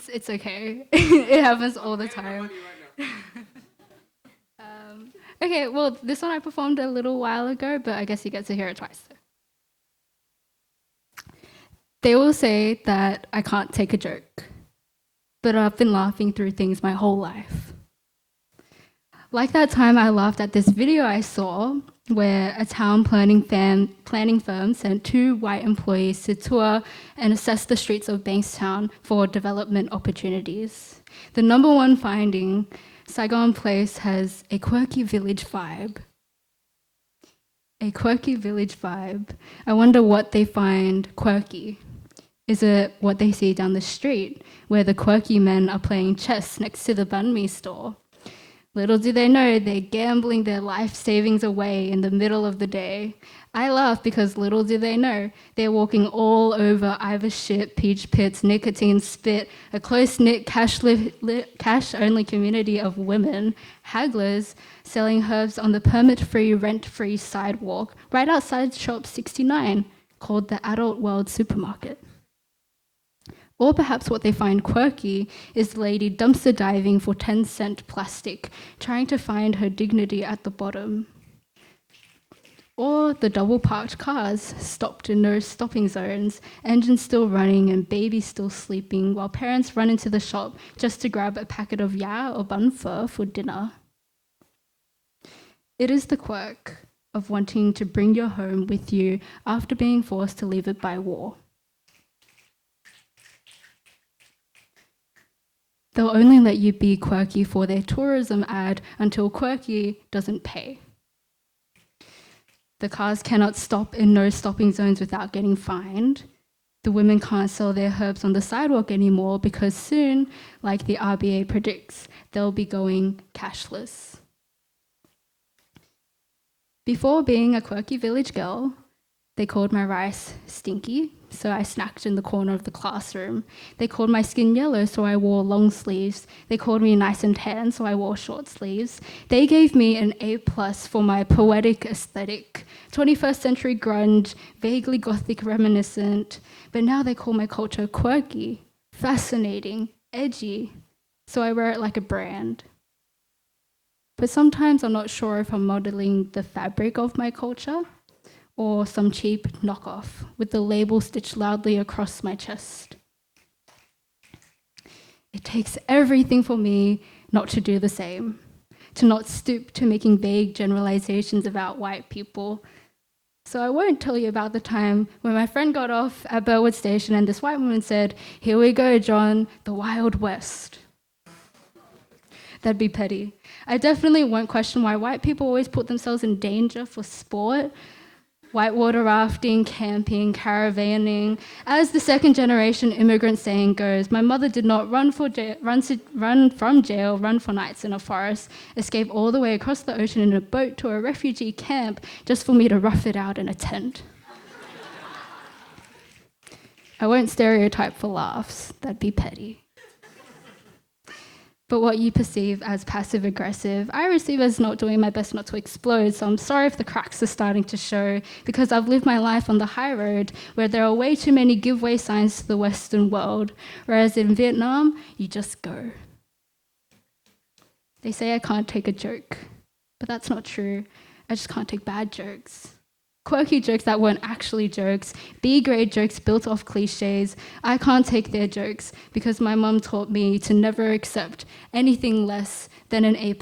It's okay. It happens all the time. Okay, well, this one I performed a little while ago, but I guess you get to hear it twice. They will say that I can't take a joke, but I've been laughing through things my whole life. Like that time I laughed at this video I saw where a town planning firm sent 2 white employees to tour and assess the streets of Bankstown for development opportunities. The number one finding, Saigon Place has a quirky village vibe. A quirky village vibe. I wonder what they find quirky. Is it what they see down the street, where the quirky men are playing chess next to the banh mi store? Little do they know they're gambling their life savings away in the middle of the day. I laugh because little do they know they're walking all over Ivor shit, peach pits, nicotine spit, a close-knit cash-only community of women, hagglers, selling herbs on the permit-free, rent-free sidewalk right outside Shop 69, called the Adult World Supermarket. Or perhaps what they find quirky is the lady dumpster diving for 10-cent plastic, trying to find her dignity at the bottom. Or the double-parked cars, stopped in no stopping zones, engines still running and babies still sleeping, while parents run into the shop just to grab a packet of ya or bun pho for dinner. It is the quirk of wanting to bring your home with you after being forced to leave it by war. They'll only let you be quirky for their tourism ad until quirky doesn't pay. The cars cannot stop in no stopping zones without getting fined. The women can't sell their herbs on the sidewalk anymore because soon, like the RBA predicts, they'll be going cashless. Before being a quirky village girl, they called my rice stinky, so I snacked in the corner of the classroom. They called my skin yellow, so I wore long sleeves. They called me nice and tan, so I wore short sleeves. They gave me an A+ for my poetic aesthetic, 21st century grunge, vaguely gothic reminiscent, but now they call my culture quirky, fascinating, edgy, so I wear it like a brand. But sometimes I'm not sure if I'm modeling the fabric of my culture, or some cheap knockoff with the label stitched loudly across my chest. It takes everything for me not to do the same, to not stoop to making vague generalizations about white people. So I won't tell you about the time when my friend got off at Burwood Station and this white woman said, "Here we go, John, the Wild West." That'd be petty. I definitely won't question why white people always put themselves in danger for sport. Whitewater rafting, camping, caravanning. As the second-generation immigrant saying goes, my mother did not run from jail, run for nights in a forest, escape all the way across the ocean in a boat to a refugee camp just for me to rough it out in a tent. I won't stereotype for laughs. That'd be petty. But what you perceive as passive-aggressive, I receive as not doing my best not to explode, so I'm sorry if the cracks are starting to show, because I've lived my life on the high road where there are way too many giveaway signs to the Western world, whereas in Vietnam, you just go. They say I can't take a joke, but that's not true. I just can't take bad jokes. Quirky jokes that weren't actually jokes, B-grade jokes built off cliches. I can't take their jokes because my mum taught me to never accept anything less than an A+.